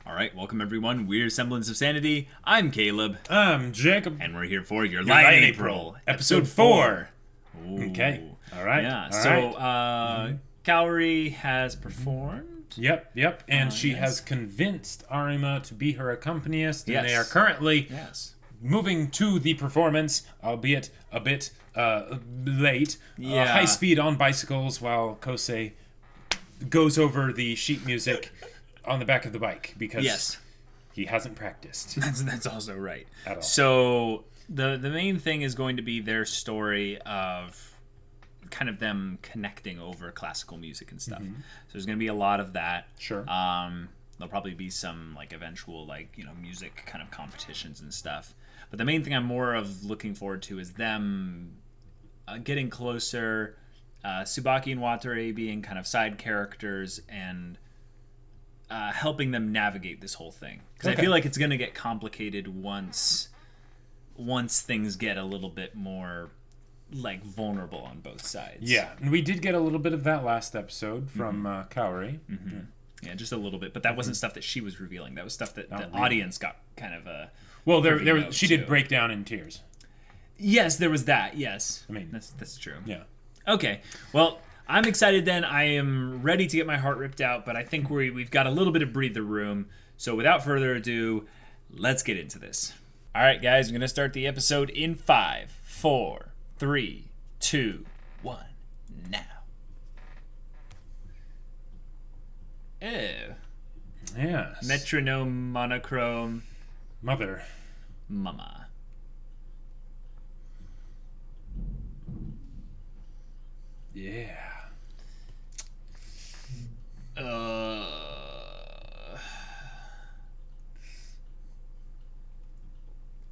All right, welcome everyone. We're Semblance of Sanity. I'm Caleb. I'm Jacob. And we're here for Your Lie in April, episode 4. Ooh. Okay. All right. Yeah, All so right. Kaori has performed. Yep. And she yes. has convinced Arima to be her accompanist, and Yes. they are currently Yes. moving to the performance, albeit a bit late. Yeah. High speed on bicycles while Kosei goes over the sheet music on the back of the bike because Yes. he hasn't practiced. That's also right. At all. So the main thing is going to be their story of kind of them connecting over classical music and stuff. So there's going to be a lot of that. Sure. There'll probably be some like eventual music kind of competitions and stuff. But the main thing I'm more of looking forward to is them getting closer. Tsubaki and Wataru being kind of side characters and helping them navigate this whole thing. Because I feel like it's going to get complicated once things get a little bit more like vulnerable on both sides. Yeah, and we did get a little bit of that last episode from Kaori. Mm-hmm. Yeah, just a little bit, but that wasn't stuff that she was revealing. That was stuff that the audience got kind of well, she did break down in tears. Yes, there was that. Yes, I mean that's true. Yeah. Okay. Well, I'm excited. Then I am ready to get my heart ripped out, but I think we've got a little bit of breather room. So without further ado, let's get into this. All right, guys, we're gonna start the episode in 5, 4, 3, 2, 1, now. Ew. Yes. Metronome, monochrome, Mother. mama. Yeah.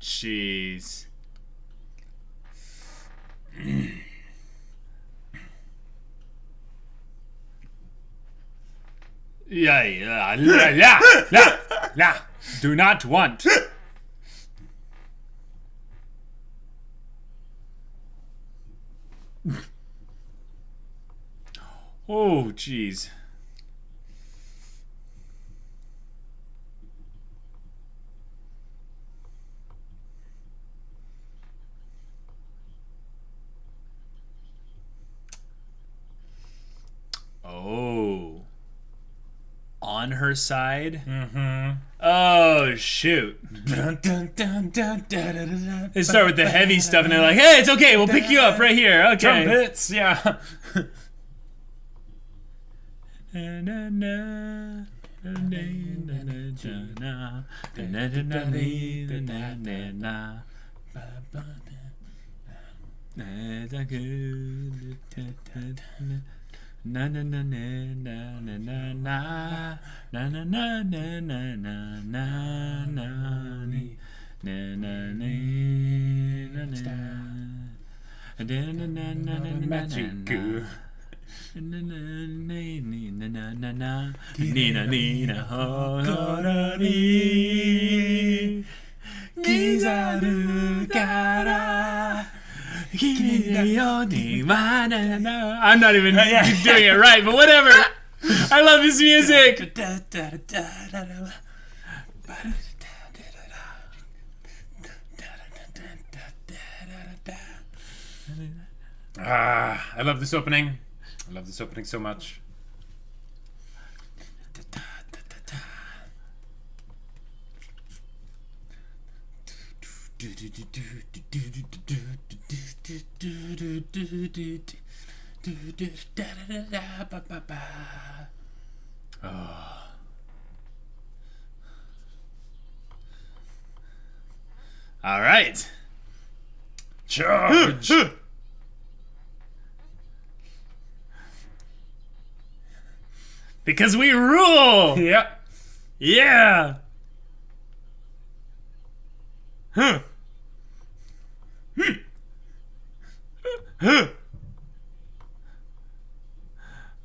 Jeez. Yeah. Do not want. Oh, jeez. Oh. On her side? Mm-hmm. Oh, shoot. Dun, dun, dun, dun, dun, dun, dun, They start with the heavy stuff and they're like, hey, it's okay, we'll pick you up right here. Okay. Trumpets, yeah. Magic. Nina horoni kizaru kara kimi yo ni manana. I'm not even doing it right, but whatever. I love his music. I love this opening. I love this opening so much. All right. Charge! Because we rule! Yep. Yeah! Huh.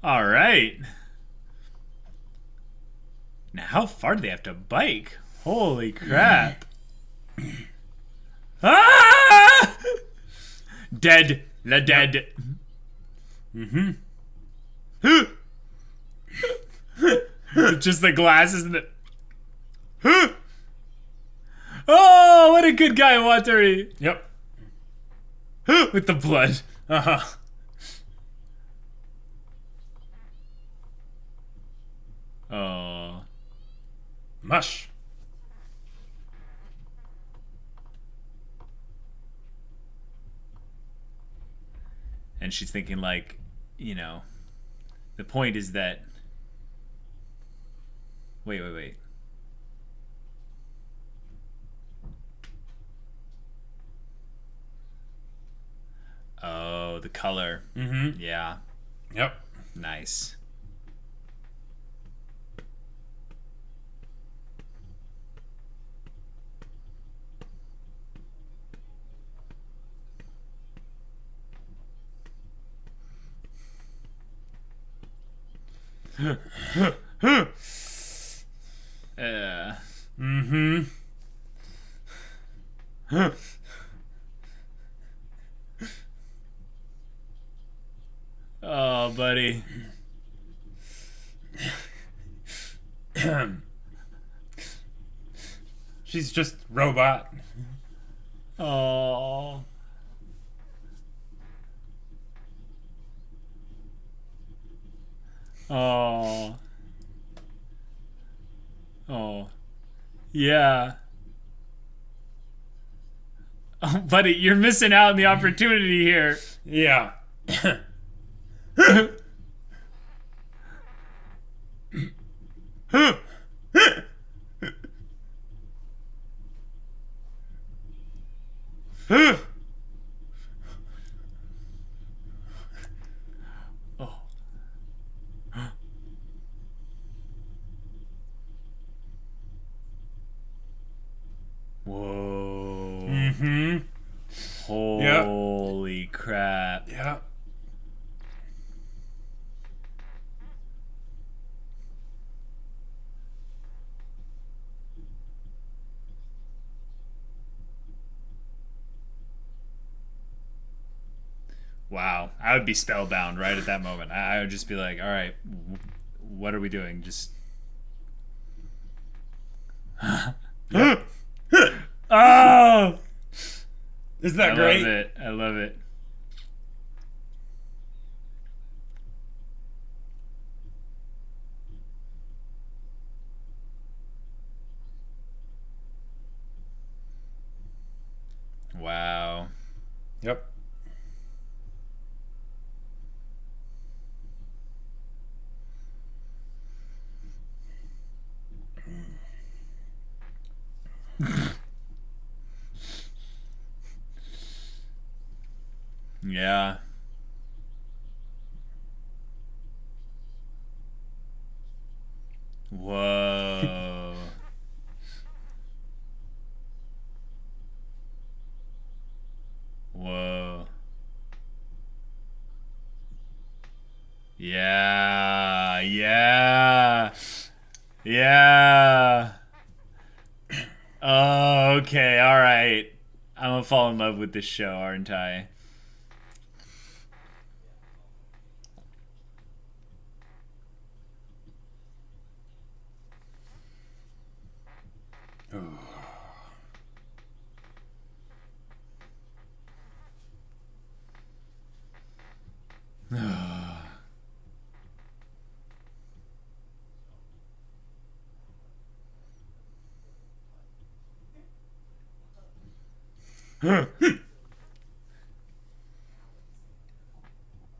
All right. Now, how far do they have to bike? Holy crap. Ah! Dead. La dead. Mm-hmm. Just the glasses and the... Oh, what a good guy, Watari. Yep. With the blood. Uh-huh. Oh. Mush. And she's thinking, like, you know, the point is that. Wait. Oh, the color. Mm-hmm. Yeah. Yep. Nice. Mm-hmm. Oh, buddy. She's just robot. Oh. Oh. Oh. Yeah. Oh, buddy, you're missing out on the opportunity here. Yeah. Oh. Whoa. Mm-hmm. Holy crap. Yeah. Wow. I would be spellbound right at that moment. I would just be like, all right, what are we doing? Just. Oh! Isn't that great? I love it. Wow. Yep. Yeah. Whoa. Whoa. Yeah. Oh, okay, all right. I'm gonna fall in love with this show, aren't I?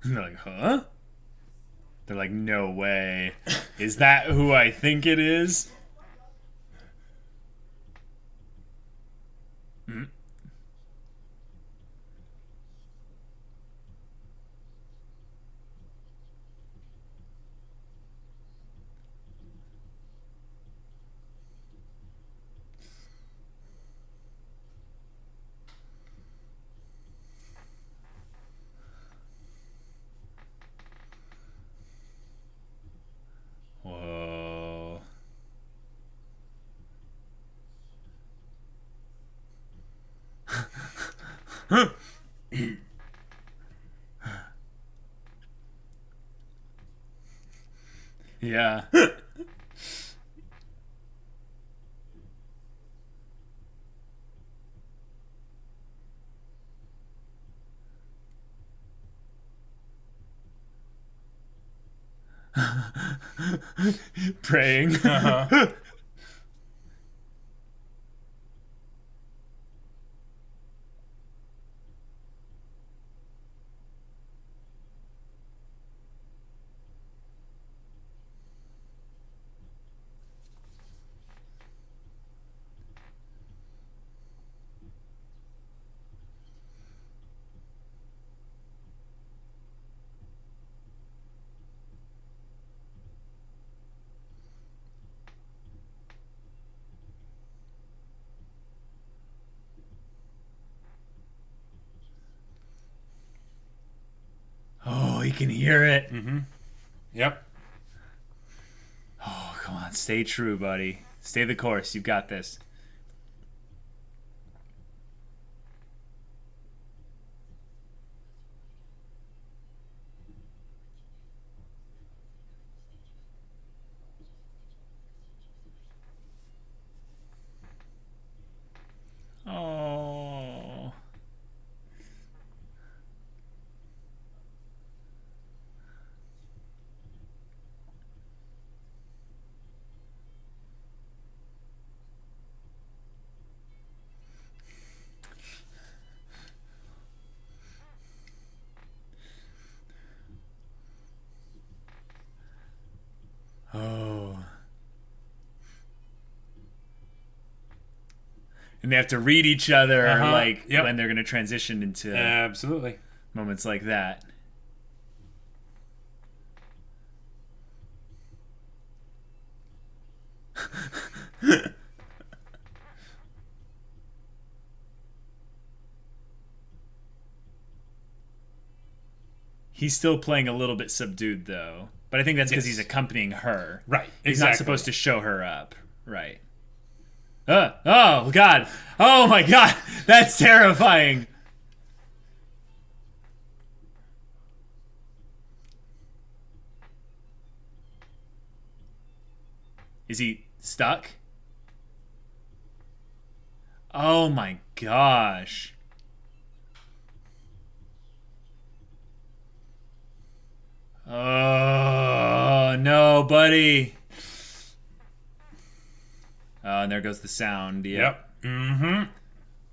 They're like, huh? They're like, no way. Is that who I think it is? Mm. Whoa. Yeah. Praying. Uh-huh. Oh, he can hear it. Yep. Oh, come on. Stay true, buddy. Stay the course. You've got this. Oh. Oh. And they have to read each other, like, Yep. when they're going to transition into Absolutely. moments like that. He's still playing a little bit subdued, though. But I think that's because Yes. he's accompanying her. Right. He's Exactly. not supposed to show her up. Right. Oh, God. Oh, my God. That's terrifying. Is he stuck? Oh, my gosh. Oh, no, buddy. Oh, and there goes the sound. Yep. Mm-hmm.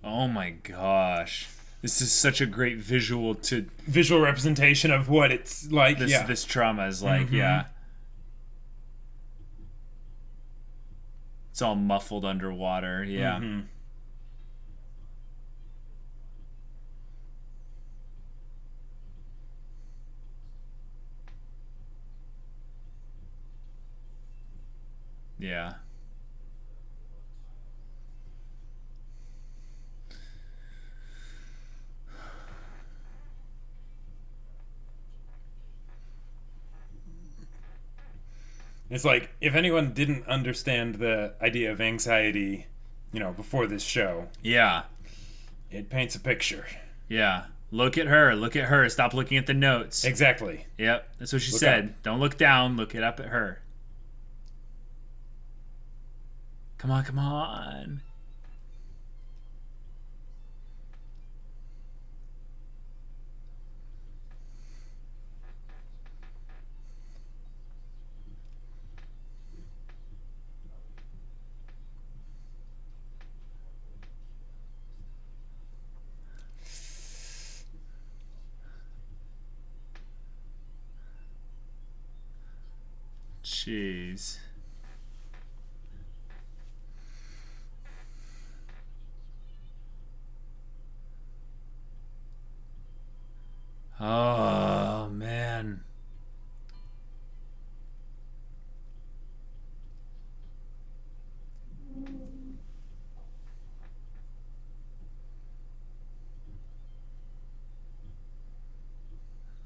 Oh my gosh. This is such a great visual to Visual representation of what it's like. this yeah. this trauma is like, yeah. It's all muffled underwater, yeah. Yeah. It's like if anyone didn't understand the idea of anxiety, before this show, Yeah. it paints a picture. Yeah. Look at her. Look at her. Stop looking at the notes. Exactly. Yep. That's what she Look said. up. Don't look down. Look it up at her. Come on, come on. Jeez. Oh, man.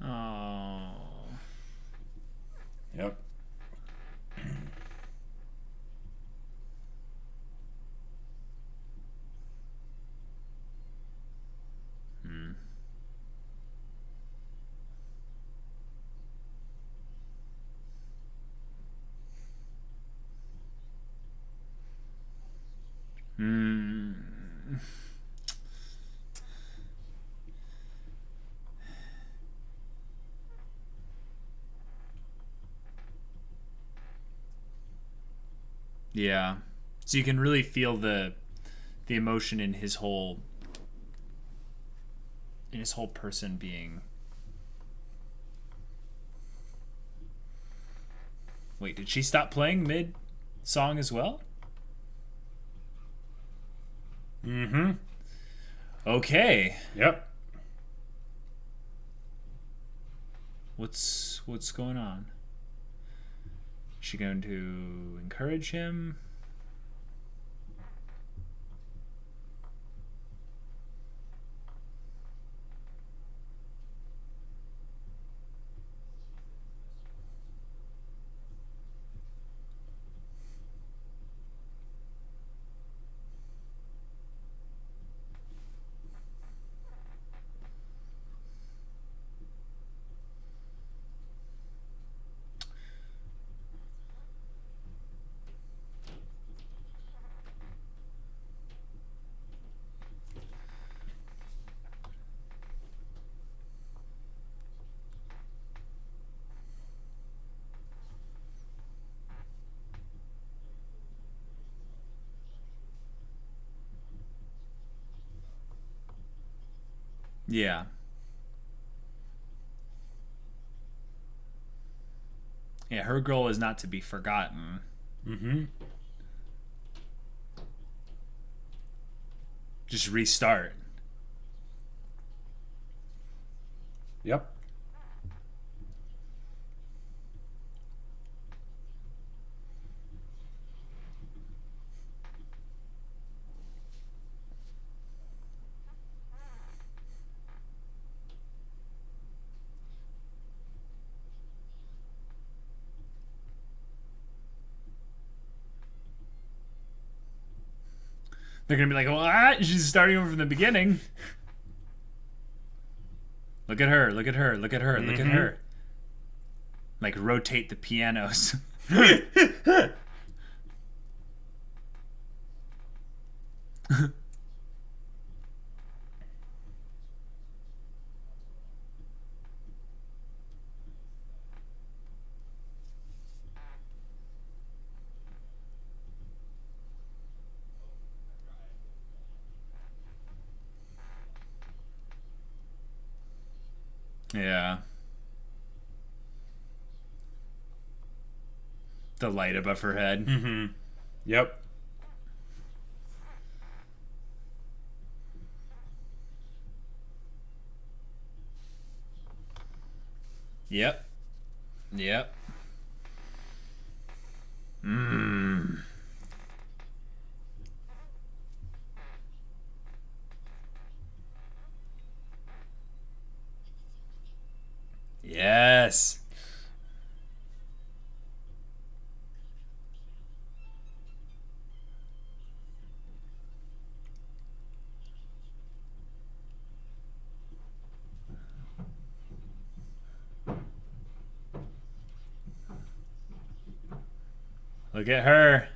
Oh. Yep. Yeah. So you can really feel the emotion in his whole person being. Wait, did she stop playing mid song as well? Mm-hmm. Okay. Yep. What's going on? Is she going to encourage him? Yeah. Yeah, her goal is not to be forgotten. Mm-hmm. Just restart. Yep. They're gonna be like, "What? She's starting over from the beginning." Look at her! Look at her! Look at her! Look at her! Like rotate the pianos. Yeah. The light above her head. Mm-hmm. Yep. Yep. Yep. Mmm. Yes. Look at her.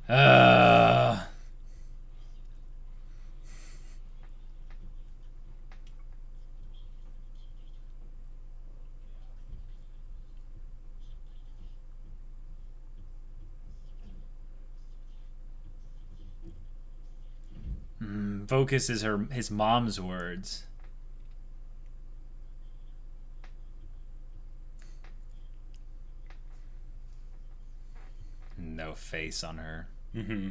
Uh, Focus is his mom's words. No face on her. Mm-hmm.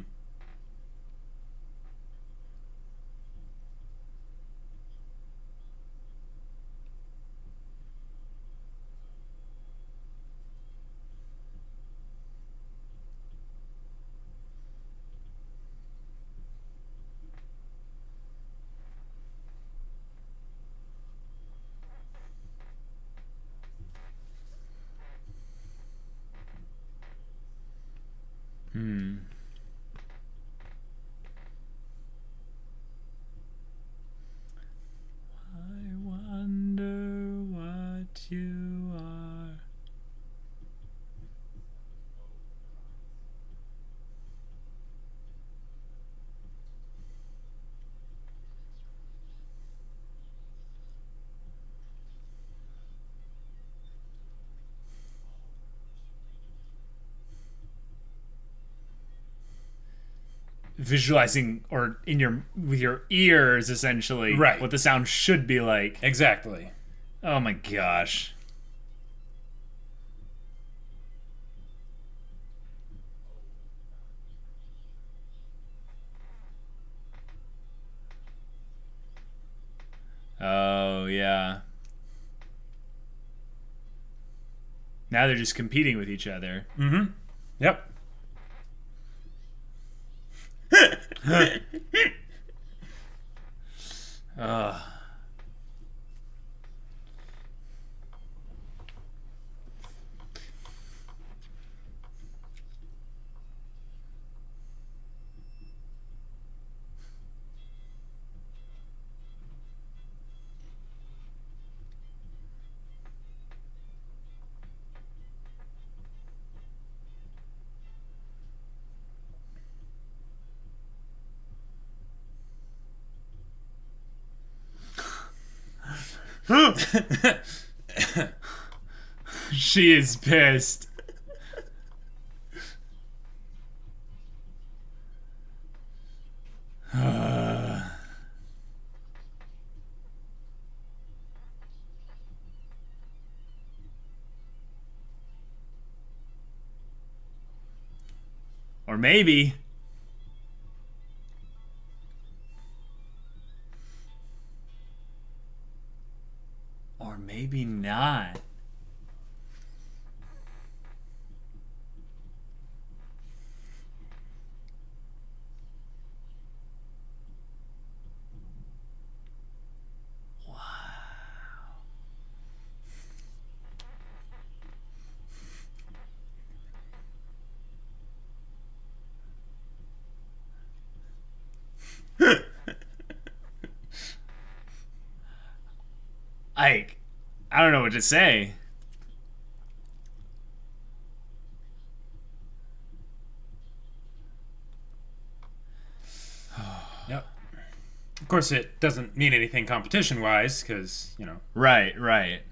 I wonder what you are. visualizing or in your with your ears essentially Right. what the sound should be like. Exactly. Oh my gosh. Oh yeah. Now they're just competing with each other. Mm-hmm. Yep. Ugh. She is pissed. Or maybe. Or maybe not. I don't know what to say. Yep. Of course, it doesn't mean anything competition-wise, because, you know. Right, right.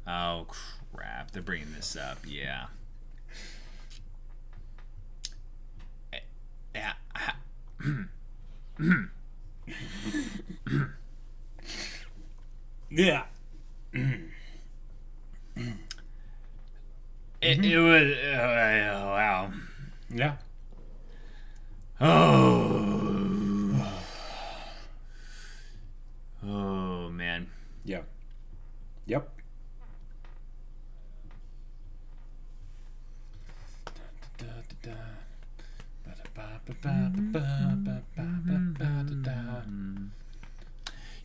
Oh, crap. They're bringing this up. Yeah. Yeah. Yeah. It was. Wow. Yeah. Oh. Oh, man. Yep. Yep.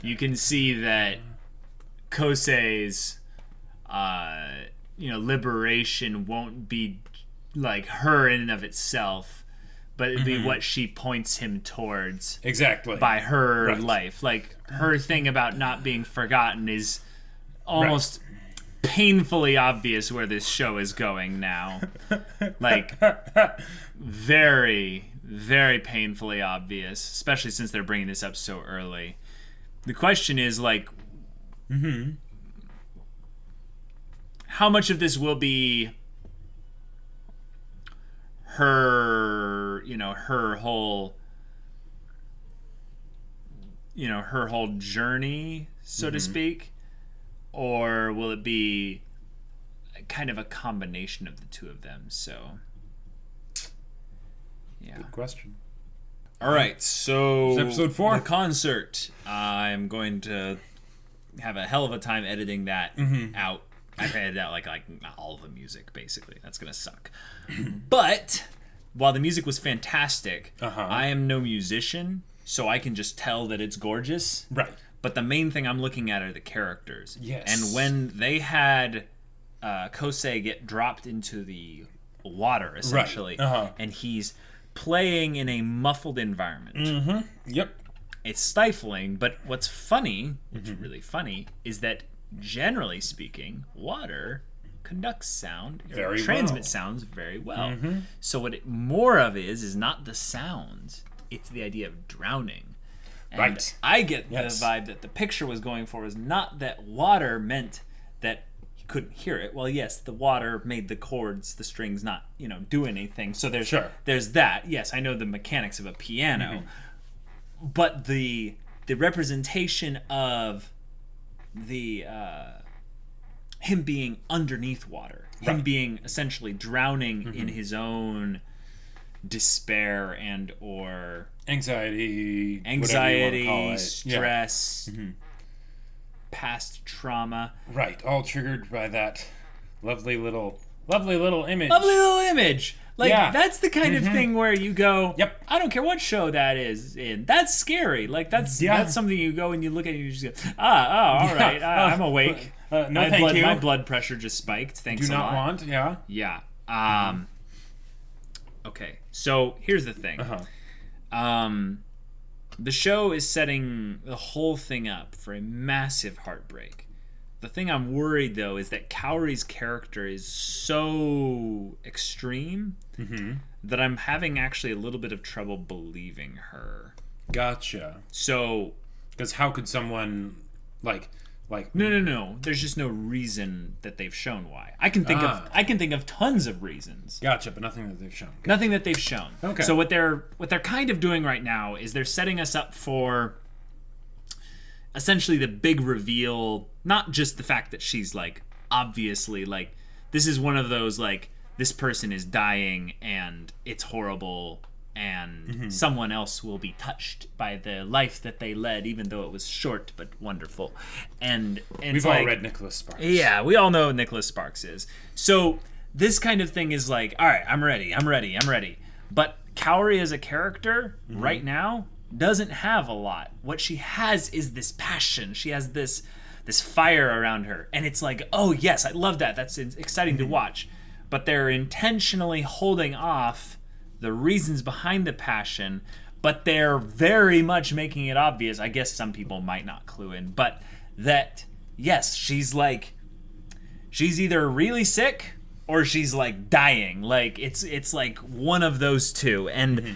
You can see that Kosei's, liberation won't be like her in and of itself, but it'd be what she points him towards Exactly. by her Right. life. Like her thing about not being forgotten is almost painfully obvious where this show is going now. Like very, very painfully obvious, especially since they're bringing this up so early. The question is like, how much of this will be her, her whole journey, so to speak, or will it be kind of a combination of the two of them? So, yeah. Good question. All right, so It's episode 4. the concert. I'm going to have a hell of a time editing that out. I've edited out like all the music, basically. That's gonna suck. But while the music was fantastic, I am no musician, so I can just tell that it's gorgeous. Right. But the main thing I'm looking at are the characters. Yes. And when they had Kosei get dropped into the water, essentially, and he's playing in a muffled environment. Yep. It's stifling, but what's funny, what's really funny, is that generally speaking, water conducts sound, Very transmits well. sounds very well. So what it more of is not the sounds, it's the idea of drowning. And Right. I get Yes. the vibe that the picture was going for was not that water meant that he couldn't hear it. Well, yes, the water made the chords, the strings not, do anything. So there's that. Yes, I know the mechanics of a piano. But the representation of the him being underneath water, him being essentially drowning in his own despair and or Anxiety, whatever you want to call it. stress, past trauma. Right, all triggered by that lovely little image. Lovely little image. Like, Yeah. that's the kind of thing where you go, Yep. I don't care what show that is in. That's scary. Like, that's something you go and you look at it and you just go, all right, I'm awake. No, my thank you. My blood pressure just spiked. Thanks Do a not lot. want, yeah. Yeah. Okay, so here's the thing. The show is setting the whole thing up for a massive heartbreak. The thing I'm worried, though, is that Kaori's character is so extreme that I'm having actually a little bit of trouble believing her. Gotcha. So... Because how could someone, like... No. There's just no reason that they've shown why. I can think of tons of reasons. Gotcha, but nothing that they've shown. Gotcha. Nothing that they've shown. Okay. So what they're kind of doing right now is they're setting us up for essentially the big reveal, not just the fact that she's like obviously like this is one of those like this person is dying and it's horrible and someone else will be touched by the life that they led, even though it was short but wonderful. And We've all read Nicholas Sparks. Yeah, we all know who Nicholas Sparks is. So this kind of thing is like, all right, I'm ready. But Kaori as a character right now doesn't have a lot. What she has is this passion. She has this fire around her. And it's like, oh yes, I love that. That's exciting to watch. But they're intentionally holding off the reasons behind the passion, but they're very much making it obvious. I guess some people might not clue in, but that yes, she's either really sick or she's like dying. Like it's like one of those two, and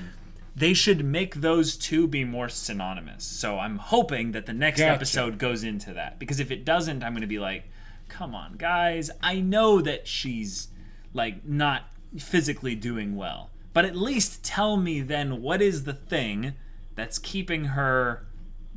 they should make those two be more synonymous. So I'm hoping that the next episode goes into that, because if it doesn't, I'm going to be like, come on, guys. I know that she's like not physically doing well, but at least tell me then what is the thing that's keeping her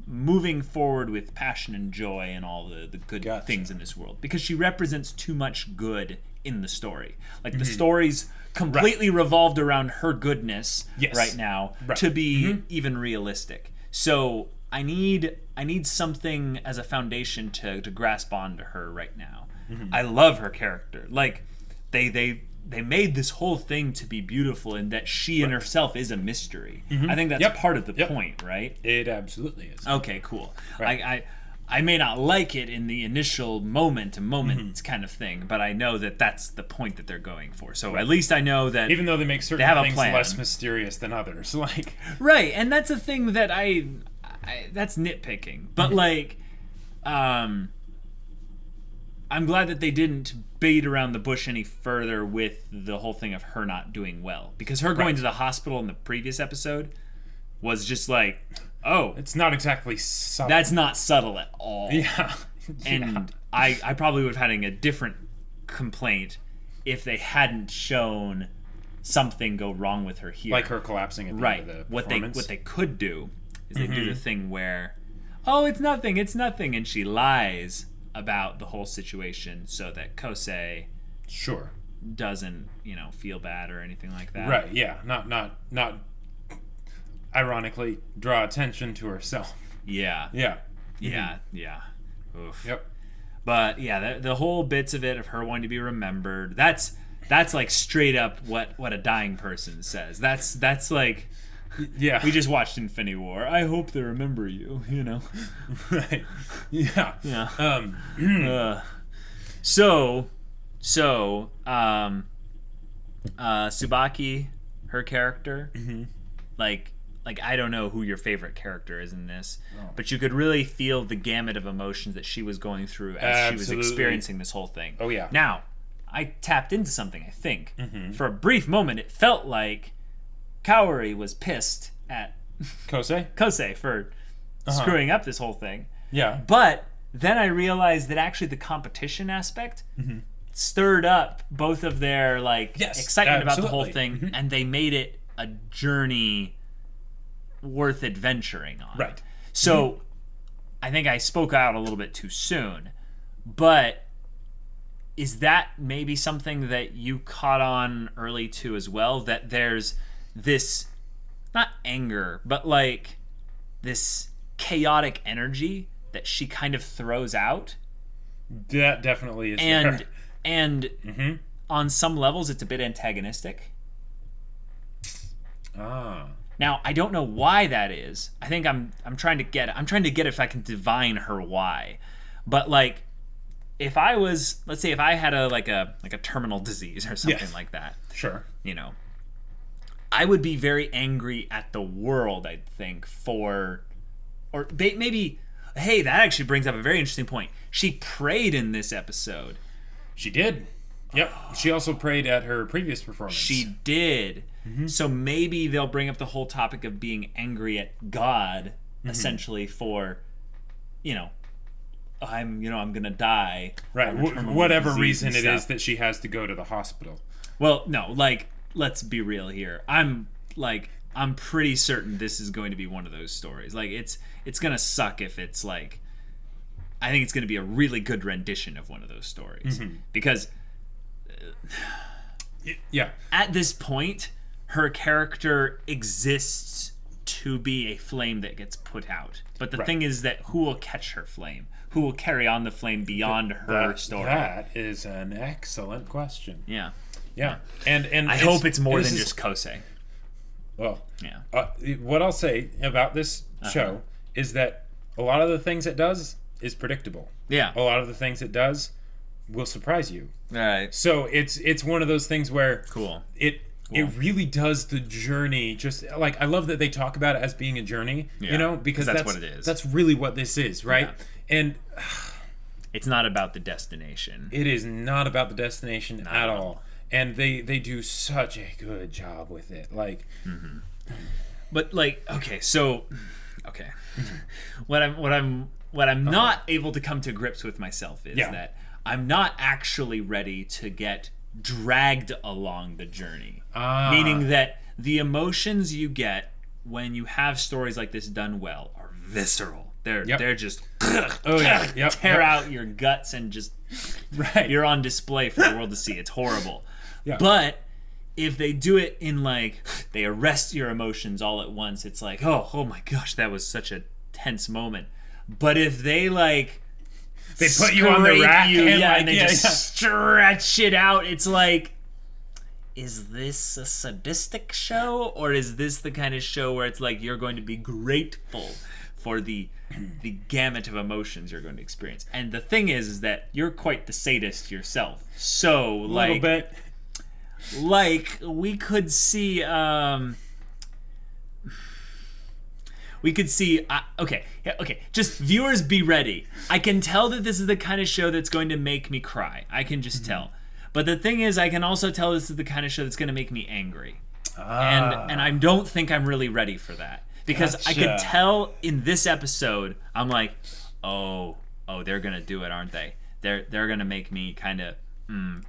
moving forward with passion and joy and all the good things in this world, because she represents too much good in the story. Like the story's completely revolved around her goodness right now to be even realistic. So I need something as a foundation to grasp onto her right now. I love her character. Like they made this whole thing to be beautiful, and that she in herself is a mystery. I think that's part of the point, right? It absolutely is. Okay, cool. Right. I may not like it in the initial moment kind of thing, but I know that that's the point that they're going for. So at least I know that even though they make certain things less mysterious than others, like right, and that's a thing that I that's nitpicking, but like, I'm glad that they didn't beat around the bush any further with the whole thing of her not doing well, because her going to the hospital in the previous episode was just like, oh, it's not exactly subtle. That's not subtle at all. Yeah. And I probably would have had a different complaint if they hadn't shown something go wrong with her here, like her collapsing at the end of the performance. What they could do is they do the thing where, oh, it's nothing, and she lies about the whole situation so that Kosei doesn't, feel bad or anything like that. Right, yeah. Not ironically draw attention to herself. Yeah. Yeah. Yeah, yeah. Oof. Yep. But yeah, the whole bits of it of her wanting to be remembered, that's like straight up what a dying person says. That's like, yeah, we just watched Infinity War. I hope they remember you, Right. Yeah. Yeah. Tsubaki, her character, like I don't know who your favorite character is in this, but you could really feel the gamut of emotions that she was going through as she was experiencing this whole thing. Oh yeah. Now, I tapped into something, I think. For a brief moment, it felt like Kaori was pissed at Kosei for screwing up this whole thing. Yeah. But then I realized that actually the competition aspect stirred up both of their excitement about the whole thing, and they made it a journey worth adventuring on. Right. So I think I spoke out a little bit too soon, but is that maybe something that you caught on early too as well, that there's this not anger but like this chaotic energy that she kind of throws out? That definitely is and there. and on some levels it's a bit antagonistic. Now I don't know why that is. I think I'm trying to get if I can divine her why. But like if I was, let's say if I had a terminal disease or something like that. Sure. You know, I would be very angry at the world, I think, maybe hey, that actually brings up a very interesting point. She prayed in this episode. She did. Yep. She also prayed at her previous performance. She did. So maybe they'll bring up the whole topic of being angry at God, essentially for, I'm gonna die. Right. Whatever reason it is that she has to go to the hospital. Well, no, let's be real here. I'm pretty certain this is going to be one of those stories. Like it's gonna suck if it's like, I think it's gonna be a really good rendition of one of those stories because at this point her character exists to be a flame that gets put out. But the thing is that who will catch her flame? Who will carry on the flame beyond her story? That is an excellent question. Yeah. Yeah. And I hope it's more than just Kosei. Well, yeah. What I'll say about this show is that a lot of the things it does is predictable. Yeah. A lot of the things it does will surprise you. All right. So it's one of those things where it really does the journey. Just like, I love that they talk about it as being a journey, because that's what it is. That's really what this is, right? Yeah. And it's not about the destination. It is not about the destination at all. And they do such a good job with it. Like, but what I'm not able to come to grips with myself is that I'm not actually ready to get dragged along the journey. Meaning that the emotions you get when you have stories like this done well are visceral. They're just tear out your guts and just you're on display for the world to see. It's horrible. Yeah. But if they do it in they arrest your emotions all at once, it's like, oh my gosh, that was such a tense moment. But if they they put you on the rack and they just stretch it out, it's like, is this a sadistic show, or is this the kind of show where it's like you're going to be grateful for the gamut of emotions you're going to experience? And the thing is that you're quite the sadist yourself. So a little bit. We could see okay, just viewers be ready. I can tell that this is the kind of show that's going to make me cry. I can just tell. But the thing is, I can also tell this is the kind of show that's going to make me angry. And I don't think I'm really ready for that. Because I could tell in this episode, I'm like, oh, they're going to do it, aren't they? They're going to make me kind of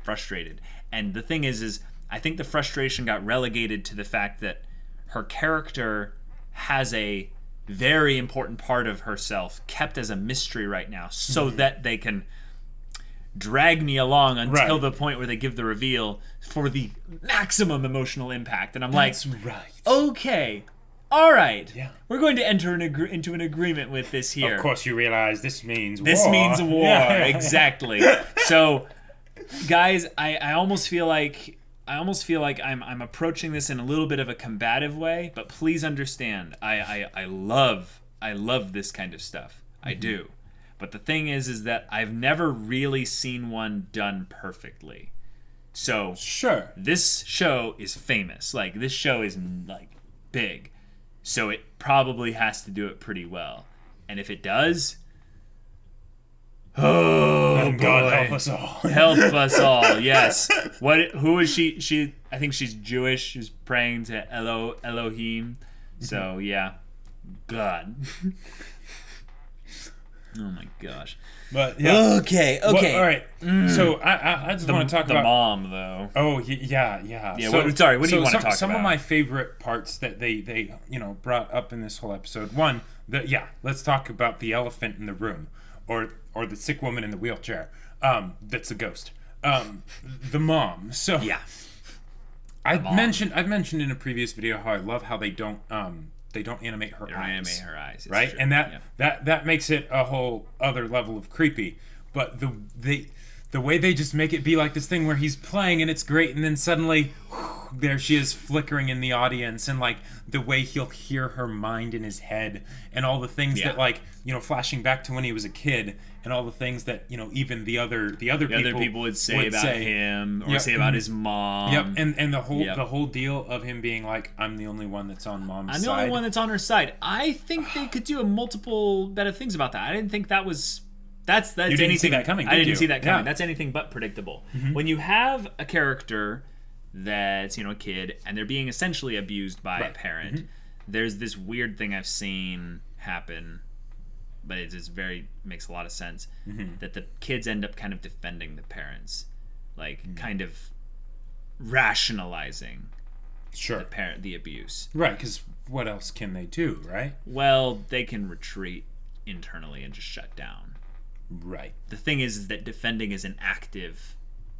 frustrated. And the thing is I think the frustration got relegated to the fact that her character has a very important part of herself kept as a mystery right now, so that they can drag me along until the point where they give the reveal for the maximum emotional impact. And I'm okay, all right, we're going to enter into an agreement with this here. Of course, you realize this means war. This means war, exactly. So, guys, I almost feel like I'm approaching this in a little bit of a combative way, but please understand, I love this kind of stuff. I do. But the thing is that I've never really seen one done perfectly. So this show is famous. This show is big. So it probably has to do it pretty well. And if it does, oh boy. God help us all. Help us all, yes. Who is she? I think she's Jewish. She's praying to Elohim. So, yeah. God. Oh my gosh. But yeah. Okay. Well, all right. So I just want to talk about the mom though. Oh yeah. Yeah. Sorry. What do you want to talk about? Some of my favorite parts that they brought up in this whole episode. One, let's talk about the elephant in the room, or the sick woman in the wheelchair. That's a ghost. The mom. So yeah. I've mentioned in a previous video how I love how they don't animate her eyes. Right? True. And that makes it a whole other level of creepy. But the way they just make it be like this thing where he's playing and it's great, and then suddenly there she is flickering in the audience, and like the way he'll hear her mind in his head, and all the things that flashing back to when he was a kid, and all the things that even the other people would say about him, or say about his mom. Yep, and the whole deal of him being like, I'm the only one that's on mom's side. I'm the only one that's on her side. I think they could do a multiple better things about that. I didn't think that was. That's you didn't see that coming. I didn't see that coming. Yeah. That's anything but predictable. Mm-hmm. When you have a character that's a kid and they're being essentially abused by a parent, there's this weird thing I've seen happen, but it just makes a lot of sense, that the kids end up kind of defending the parents, like kind of rationalizing the abuse. Right, because what else can they do, right? Well, they can retreat internally and just shut down. Right. The thing is that defending is an active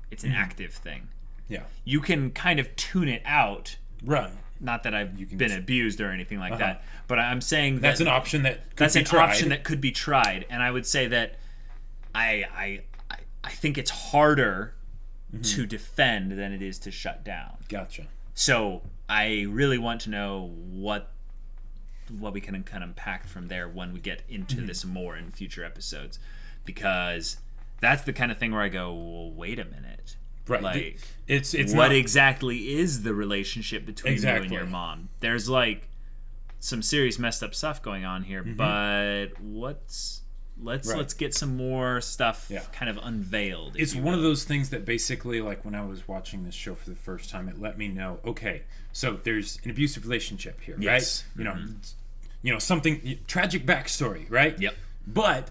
thing. Yeah. You can kind of tune it out. Right. Not that I've been abused or anything like that, but I'm saying that's an option that could be tried. And I would say that I think it's harder to defend than it is to shut down. Gotcha. So I really want to know what we can kind of unpack from there when we get into this more in future episodes, because that's the kind of thing where I go, well, wait a minute. Right. Like, it's what exactly is the relationship between you and your mom? There's like some serious messed up stuff going on here, but let's get some more stuff kind of unveiled. It's one of those things that basically, like, when I was watching this show for the first time, it let me know, okay, so there's an abusive relationship here, right? Something tragic backstory, right? Yep. But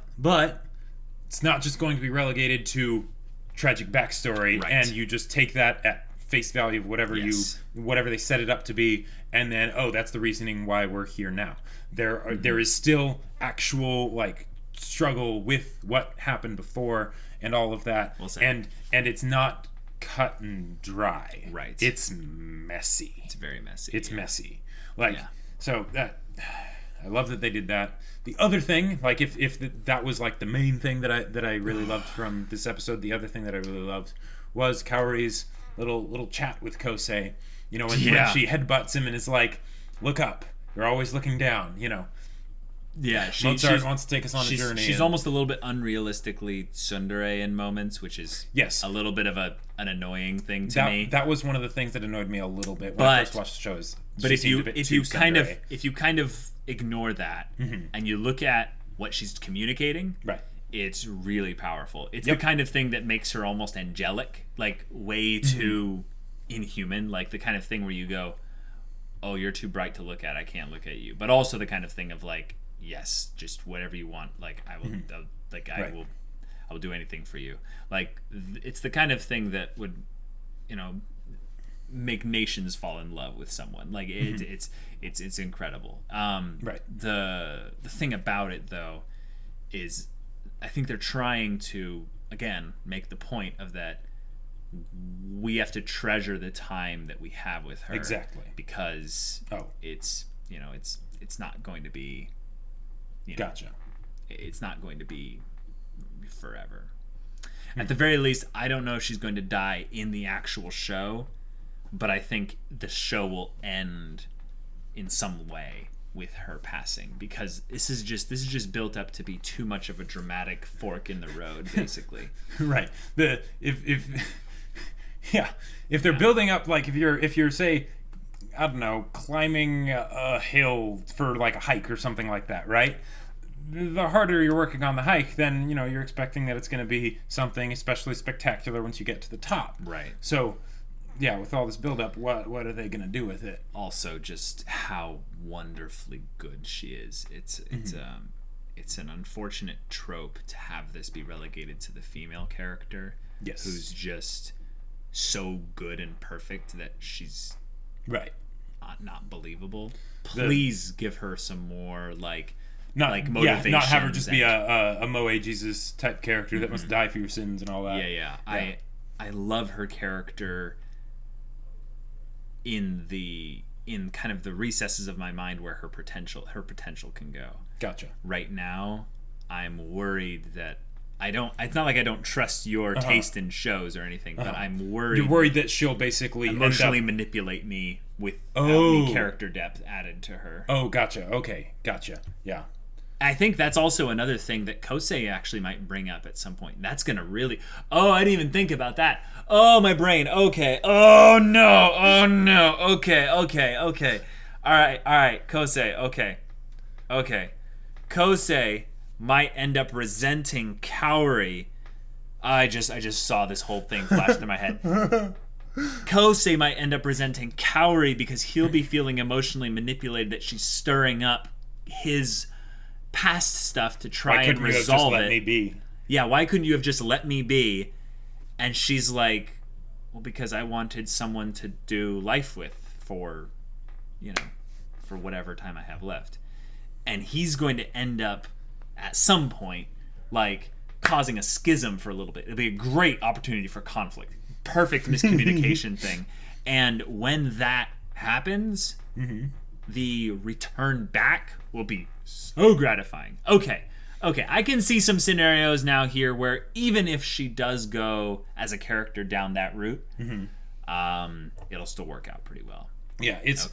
it's not just going to be relegated to tragic backstory, and you just take that at face value of whatever they set it up to be, and then that's the reasoning why we're here now. There is still actual like struggle with what happened before and all of that, and it's not cut and dry. Right. It's messy. It's very messy. It's messy. So that I love that they did that. The other thing, like if that was like the main thing that I really loved from this episode, the other thing that I really loved was Kaori's little chat with Kosei. When she headbutts him and is like, "Look up. You're always looking down." Yeah, Mozart wants to take us on a journey. She's almost a little bit unrealistically tsundere in moments, which is a little bit of an annoying thing to me. That was one of the things that annoyed me a little bit when I first watched the show. But if you kind of ignore that and you look at what she's communicating, it's really powerful. It's the kind of thing that makes her almost angelic, like way too inhuman, like the kind of thing where you go, "Oh, you're too bright to look at. I can't look at you." But also the kind of thing of like, "Yes, just whatever you want. Like I will, I will do anything for you." Like it's the kind of thing that would, make nations fall in love with someone. Like it's incredible. The thing about it though is, I think they're trying to again make the point of that we have to treasure the time that we have with her. Exactly. Because it's not going to be gotcha. It's not going to be forever. At the very least, I don't know if she's going to die in the actual show, but I think the show will end in some way with her passing, because this is just built up to be too much of a dramatic fork in the road, basically. Right. If they're building up, like if you're say, I don't know, climbing a hill for like a hike or something like that, right? The harder you're working on the hike, then you're expecting that it's going to be something especially spectacular once you get to the top. Right. So with all this buildup, what are they gonna do with it? Also, just how wonderfully good she is. It's an unfortunate trope to have this be relegated to the female character. Yes. Who's just so good and perfect that she's right. Not believable. Please give her some more motivation. Yeah, not have her just be a Moe Jesus type character that must die for your sins and all that. Yeah. I love her character in kind of the recesses of my mind where her potential can go. Gotcha. Right now, I'm worried that it's not like I don't trust your taste in shows or anything, but I'm worried. You're worried that she'll basically emotionally manipulate me with any character depth added to her. Oh, gotcha. Okay, gotcha. Yeah. I think that's also another thing that Kosei actually might bring up at some point. That's going to really... Oh, I didn't even think about that. Oh, my brain. Okay. Oh, no. Okay. All right. Kosei. Okay. Kosei might end up resenting Kaori. I just saw this whole thing flash through my head. Kosei might end up resenting Kaori because he'll be feeling emotionally manipulated that she's stirring up his past stuff to try and resolve it. Why couldn't you have just let me be? Yeah, why couldn't you have just let me be? And she's like, well, because I wanted someone to do life with for whatever time I have left. And he's going to end up at some point causing a schism for a little bit. It'll be a great opportunity for conflict. Perfect miscommunication thing. And when that happens, the return back will be so gratifying. Okay, I can see some scenarios now here where even if she does go as a character down that route, it'll still work out pretty well. Yeah, it's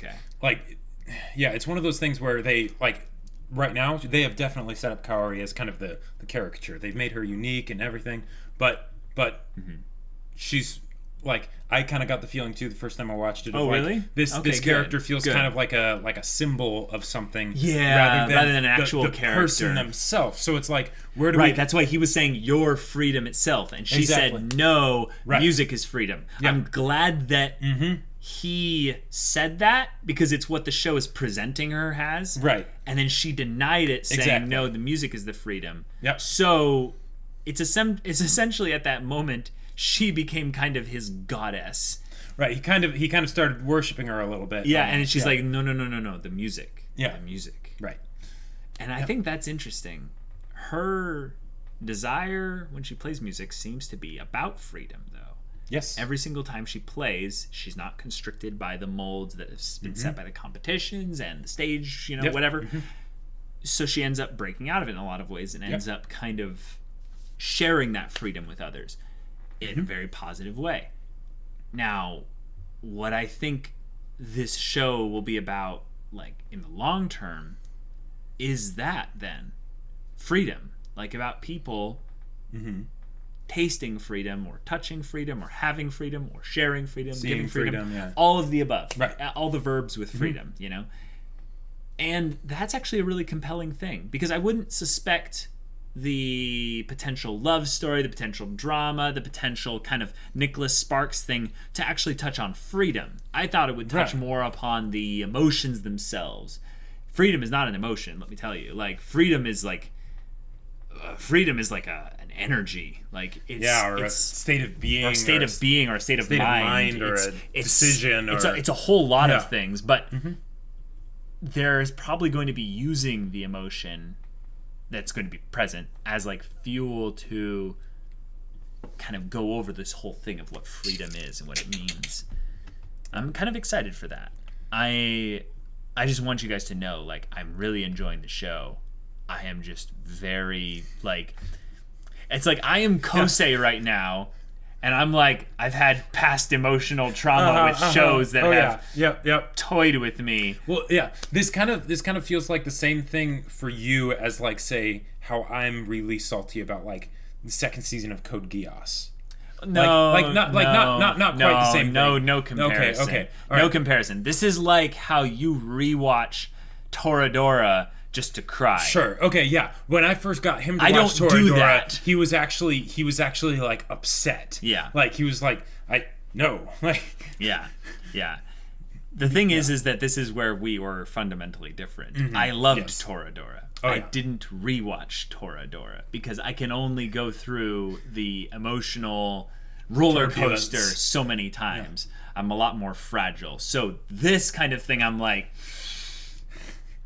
it's one of those things where they right now they have definitely set up Kaori as kind of the caricature. They've made her unique and everything, but she's I kind of got the feeling too the first time I watched it. Really? This character feels kind of like a symbol of something. Yeah, rather than an actual the character. person themselves. So it's where do we? Right. That's why he was saying your freedom itself, and she said no. Right. Music is freedom. Yeah. I'm glad that he said that because it's what the show is presenting her as. Right. And then she denied it, saying no, the music is the freedom. Yep. So it's essentially at that moment. She became kind of his goddess. Right. He kind of started worshiping her a little bit. Yeah, and she's like, no, the music. Yeah. The music. Right. And I think that's interesting. Her desire when she plays music seems to be about freedom, though. Yes. Every single time she plays, she's not constricted by the molds that have been set by the competitions and the stage, whatever. So she ends up breaking out of it in a lot of ways and ends up kind of sharing that freedom with others. In a very positive way. Now, what I think this show will be about, in the long term, is that then freedom, about people tasting freedom, or touching freedom, or having freedom, or sharing freedom, seeing giving freedom, yeah. All of the above, right? All the verbs with freedom, and that's actually a really compelling thing because I wouldn't suspect the potential love story, the potential drama, the potential kind of Nicholas Sparks thing to actually touch on freedom. I thought it would touch more upon the emotions themselves. Freedom is not an emotion, let me tell you. Freedom is an energy. Or a state of being, or a state of being, or a state of mind, or a decision. It's a whole lot of things, but there's probably going to be using the emotion that's going to be present as fuel to kind of go over this whole thing of what freedom is and what it means. I'm kind of excited for that. I just want you guys to know, I'm really enjoying the show. I am just very, it's I am Kosei right now, and I'm I've had past emotional trauma with shows that have toyed with me. Well, yeah, this kind of feels like the same thing for you as say how I'm really salty about the second season of Code Geass. Not quite the same thing. No comparison. Okay. No comparison. This is how you rewatch Toradora just to cry. Sure. Okay. Yeah. When I first got him to I watch don't Toradora, do that. he was actually upset. Yeah. He was no. Like, yeah. The thing is that this is where we were fundamentally different. I loved Toradora. I didn't rewatch Toradora because I can only go through the emotional roller coaster so many times. I'm a lot more fragile. So this kind of thing, I'm like,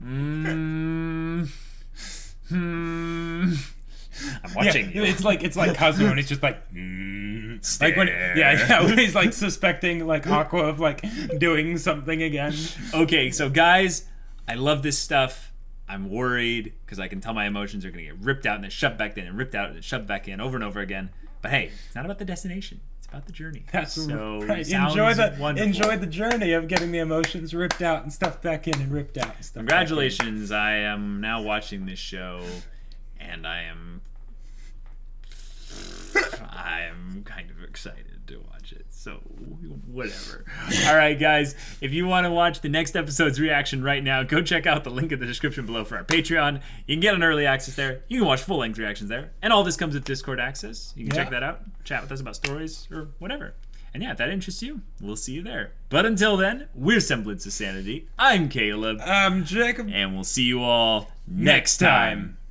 I'm watching you. It's like Kazuo, and it's just like, like when he's like suspecting like Aqua of like doing something again. Okay, so guys, I love this stuff. I'm worried because I can tell my emotions are going to get ripped out and then shoved back in and ripped out and then shoved back in over and over again. But hey, it's not about the destination. It's about the journey. That's so right. Enjoy the journey of getting the emotions ripped out and stuffed back in and ripped out and stuff. Congratulations! I am now watching this show, and I am kind of excited to watch it. So whatever. All right, guys. If you want to watch the next episode's reaction right now, go check out the link in the description below for our Patreon. You can get an early access there. You can watch full-length reactions there. And all this comes with Discord access. You can check that out. Chat with us about stories or whatever. And yeah, if that interests you, we'll see you there. But until then, we're Semblance of Sanity. I'm Caleb. I'm Jacob. And we'll see you all next time.